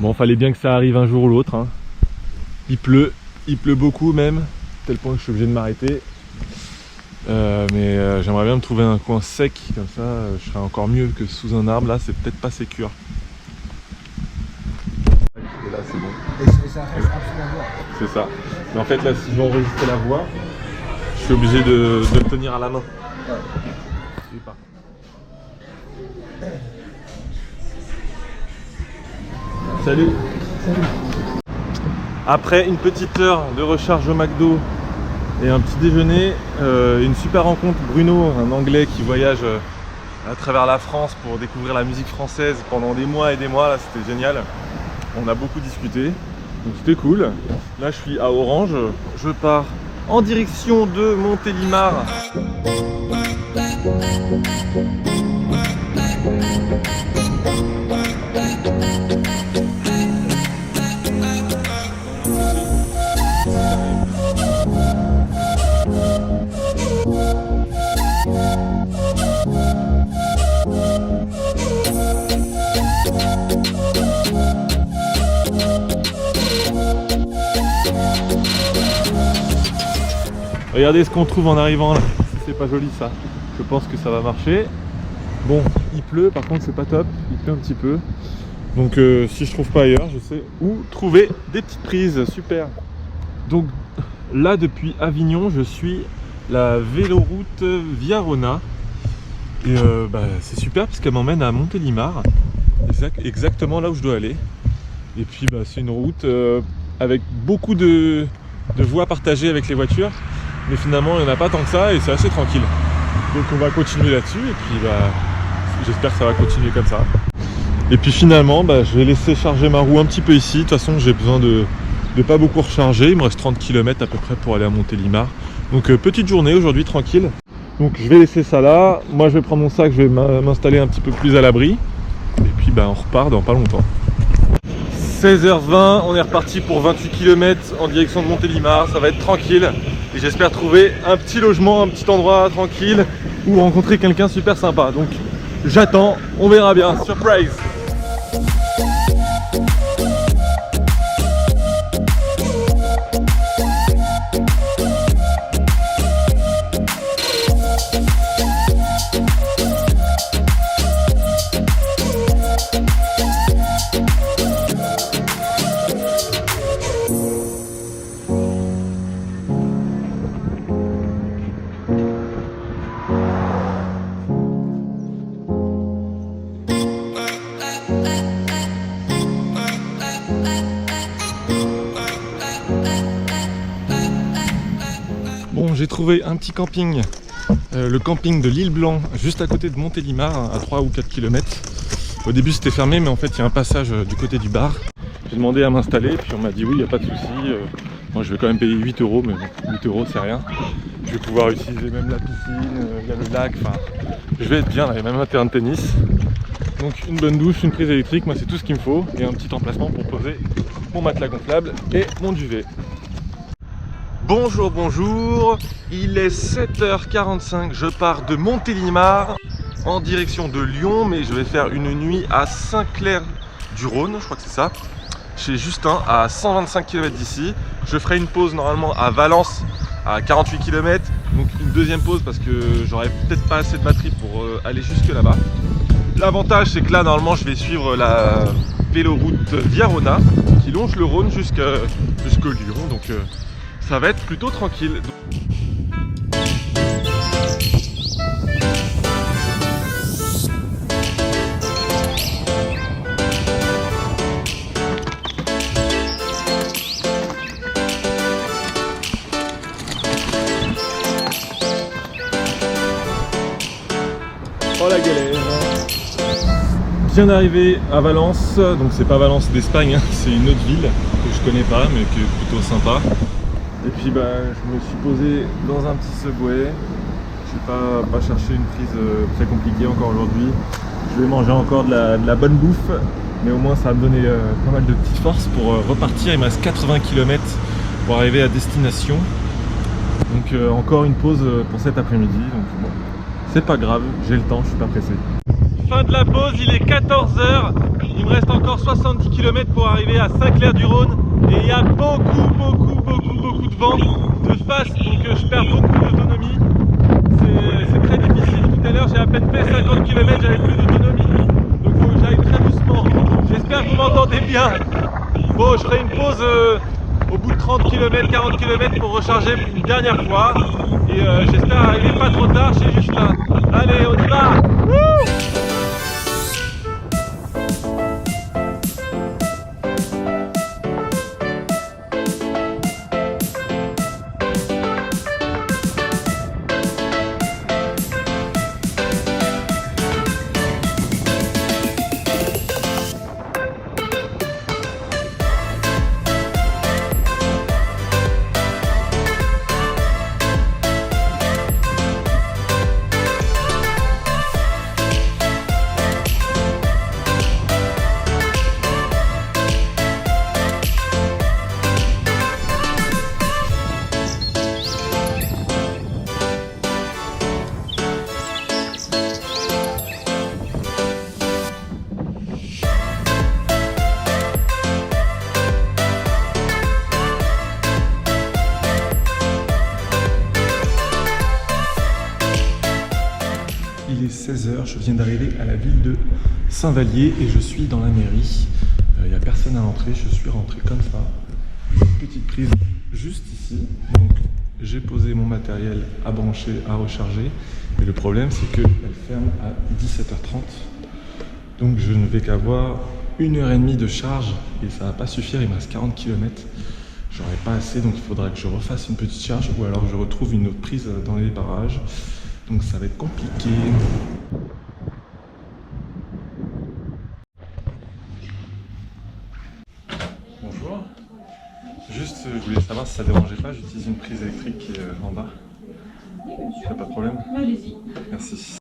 Bon, fallait bien que ça arrive un jour ou l'autre, hein. Il pleut beaucoup même, tel point que je suis obligé de m'arrêter. Mais j'aimerais bien me trouver un coin sec, comme ça je serais encore mieux que sous un arbre. Là c'est peut-être pas sécure. Et là c'est bon. Et ça reste absolument noir. C'est ça. Mais en fait là si je veux enregistrer la voix, je suis obligé de le tenir à la main. Ouais. Je sais pas. Salut. Salut. Après une petite heure de recharge au McDo et un petit déjeuner, une super rencontre. Bruno, un Anglais qui voyage à travers la France pour découvrir la musique française pendant des mois et des mois. Là c'était génial. On a beaucoup discuté, donc c'était cool. Là je suis à Orange, je pars en direction de Montélimar. Regardez ce qu'on trouve en arrivant là, c'est pas joli ça, je pense que ça va marcher. Bon, il pleut, par contre c'est pas top, il pleut un petit peu. Donc si je trouve pas ailleurs, je sais où trouver des petites prises, super. Donc là depuis Avignon, je suis la véloroute Via-Rona. Et c'est super parce qu'elle m'emmène à Montélimar, exactement là où je dois aller. Et puis c'est une route avec beaucoup de voies partagées avec les voitures. Mais finalement il n'y en a pas tant que ça et c'est assez tranquille. Donc on va continuer là-dessus et puis j'espère que ça va continuer comme ça. Et puis finalement je vais laisser charger ma roue un petit peu ici. De toute façon j'ai besoin de pas beaucoup recharger. Il me reste 30 km à peu près pour aller à Montélimar. Donc petite journée aujourd'hui tranquille. Donc je vais laisser ça là. Moi je vais prendre mon sac, je vais m'installer un petit peu plus à l'abri. Et puis on repart dans pas longtemps. 16h20, on est reparti pour 28 km en direction de Montélimar. Ça va être tranquille. Et j'espère trouver un petit logement, un petit endroit tranquille où rencontrer quelqu'un super sympa. Donc j'attends, on verra bien. Surprise! Bon, j'ai trouvé un petit camping, le camping de l'Île Blanc, juste à côté de Montélimar, à 3 ou 4 km. Au début c'était fermé, mais en fait il y a un passage du côté du bar. J'ai demandé à m'installer, puis on m'a dit oui, il n'y a pas de souci. Moi je vais quand même payer 8 €, mais bon, 8 € c'est rien. Je vais pouvoir utiliser même la piscine, il y a le lac, enfin je vais être bien, là, il y a même un terrain de tennis. Donc une bonne douche, une prise électrique, moi c'est tout ce qu'il me faut, et un petit emplacement pour poser mon matelas gonflable et mon duvet. Bonjour, bonjour, il est 7h45, je pars de Montélimar en direction de Lyon, mais je vais faire une nuit à Saint-Clair-du-Rhône, je crois que c'est ça, chez Justin, à 125 km d'ici. Je ferai une pause normalement à Valence, à 48 km, donc une deuxième pause parce que j'aurai peut-être pas assez de batterie pour aller jusque là-bas. L'avantage c'est que là normalement je vais suivre la véloroute Via-Rona qui longe le Rhône jusqu'au Lyon, donc ça va être plutôt tranquille. Oh la galère. Bien arrivé à Valence, donc c'est pas Valence d'Espagne, hein, c'est une autre ville que je connais pas mais qui est plutôt sympa. Et puis je me suis posé dans un petit Subway. Je vais pas chercher une prise très compliquée encore aujourd'hui. Je vais manger encore de la bonne bouffe Mais au moins ça va me donner pas mal de petites forces pour repartir. Il me reste 80 km pour arriver à destination. Donc encore une pause pour cet après-midi. Donc bon, c'est pas grave, j'ai le temps, je suis pas pressé. Fin de la pause, il est 14 h. Il me reste encore 70 km pour arriver à Saint-Clair-du-Rhône. Et il y a beaucoup de vent de face, donc je perds beaucoup d'autonomie. C'est très difficile. Tout à l'heure j'ai à peine fait 50 km, j'avais plus d'autonomie. Donc faut que j'aille très doucement. J'espère que vous m'entendez bien. Bon, je ferai une pause au bout de 30 km, 40 km pour recharger une dernière fois. Et j'espère arriver pas trop tard chez Justin. Allez, on y va. Wouh! Il est 16 h, je viens d'arriver à la ville de Saint-Vallier et je suis dans la mairie. Il n'y a personne à l'entrée, je suis rentré comme ça. Une petite prise juste ici. Donc j'ai posé mon matériel à brancher, à recharger. Et le problème c'est qu'elle ferme à 17 h 30. Donc je ne vais qu'avoir 1h30 de charge et ça va pas suffire, il me reste 40 km. J'aurai pas assez, donc il faudra que je refasse une petite charge ou alors je retrouve une autre prise dans les parages. Donc ça va être compliqué. Bonjour. Juste, je voulais savoir si ça dérangeait pas, j'utilise une prise électrique qui est en bas. Il n'y a pas de problème? Allez-y. Merci.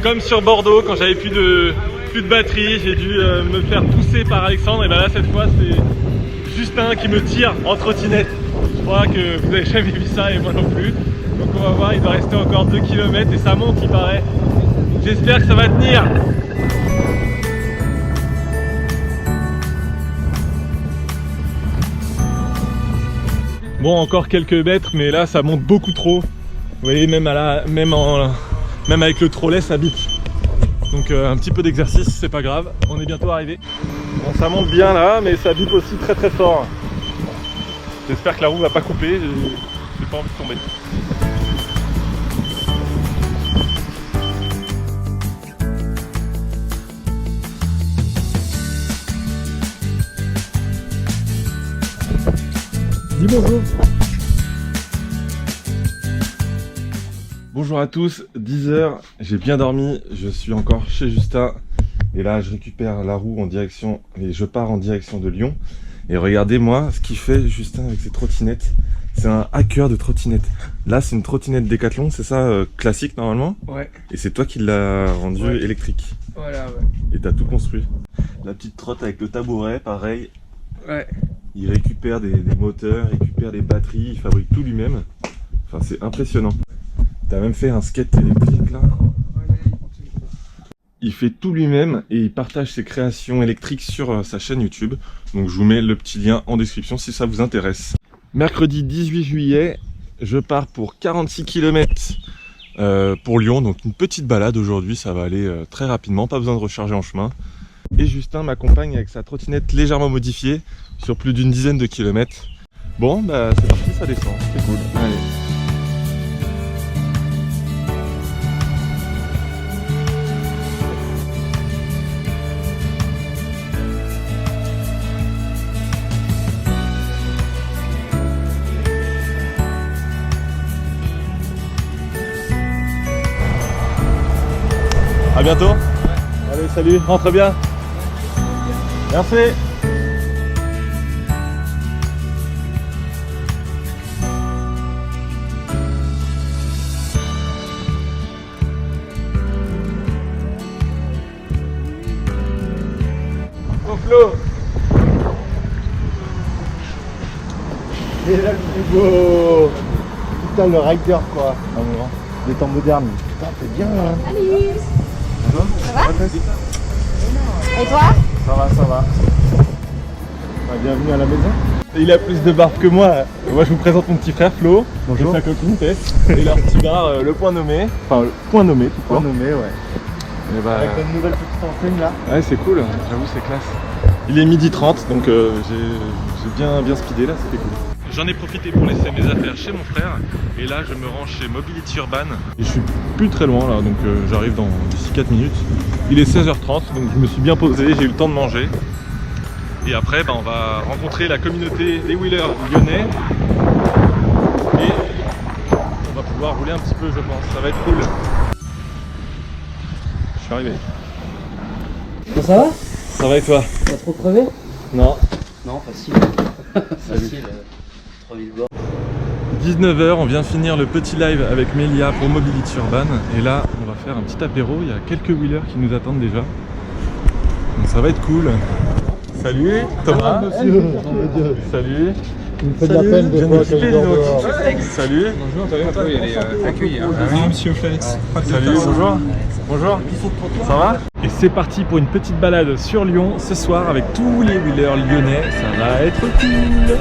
Comme sur Bordeaux, quand j'avais plus de batterie, j'ai dû me faire pousser par Alexandre. Et ben là, cette fois, c'est Justin qui me tire en trottinette. Je crois que vous n'avez jamais vu ça et moi non plus. Donc on va voir, il doit rester encore 2 km et ça monte, il paraît. J'espère que ça va tenir. Bon, encore quelques mètres, mais là, ça monte beaucoup trop. Vous voyez, même avec le trolley ça bite. Donc un petit peu d'exercice, c'est pas grave, on est bientôt arrivé. Bon, ça monte bien là, mais ça bip aussi très fort. J'espère que la roue va pas couper, j'ai pas envie de tomber. Dis bonjour. Bonjour à tous, 10 h, j'ai bien dormi, je suis encore chez Justin et là je récupère la roue en direction et je pars en direction de Lyon. Et regardez moi ce qu'il fait Justin avec ses trottinettes, c'est un hacker de trottinette. Là c'est une trottinette Décathlon, c'est ça, classique normalement? Ouais. Et c'est toi qui l'as rendu électrique? Voilà, ouais. Et t'as tout construit. La petite trotte avec le tabouret, pareil. Ouais. Il récupère des moteurs, récupère des batteries, il fabrique tout lui-même. Enfin c'est impressionnant. T'as même fait un skate électrique là. Il fait tout lui-même et il partage ses créations électriques sur sa chaîne YouTube. Donc je vous mets le petit lien en description si ça vous intéresse. Mercredi 18 juillet, je pars pour 46 km pour Lyon. Donc une petite balade aujourd'hui, ça va aller très rapidement, pas besoin de recharger en chemin. Et Justin m'accompagne avec sa trottinette légèrement modifiée sur plus d'une dizaine de kilomètres. Bon, bah c'est parti, ça descend, c'est cool. Allez. À bientôt. Allez, salut, rentre bien. Merci. Au Flo. Et là le plus beau. Putain le rider quoi. Des temps modernes. Putain t'es bien là. Salut. Ça va? Et toi? Ça va, ça va. Bienvenue à la maison. Il a plus de barbe que moi. Moi je vous présente mon petit frère Flo. Bonjour. Et sa copine Tess. Et leur petit bar, le point nommé. Enfin le point nommé tout Point court. nommé ouais. Et bah, Avec une nouvelle petite enseigne là. ouais c'est cool, j'avoue c'est classe. Il est 12h30 donc j'ai bien speedé là, c'était cool. J'en ai profité pour laisser mes affaires chez mon frère et là je me rends chez Mobility Urban. Et je suis plus très loin là donc j'arrive dans d'ici 4 minutes. Il est 16h30 donc je me suis bien posé, j'ai eu le temps de manger. Et après on va rencontrer la communauté des wheelers lyonnais et on va pouvoir rouler un petit peu je pense, ça va être cool. Je suis arrivé. Ça va? Ça va et toi? Pas trop crevé? Non. Non, facile. Facile. Trop vite bord. 19h, on vient de finir le petit live avec Mélia pour Mobility Urban et là on va faire un petit apéro, il y a quelques wheelers qui nous attendent déjà. Donc ça va être cool. Salut Thomas. Salut. Il me fait de la peine de fois que je dors dehors. Salut. Bonjour, il est accueilli. Monsieur Félix. Salut, bonjour. Bonjour. Ça va? Et c'est parti pour une petite balade sur Lyon ce soir avec tous les wheelers lyonnais. Ça va être cool.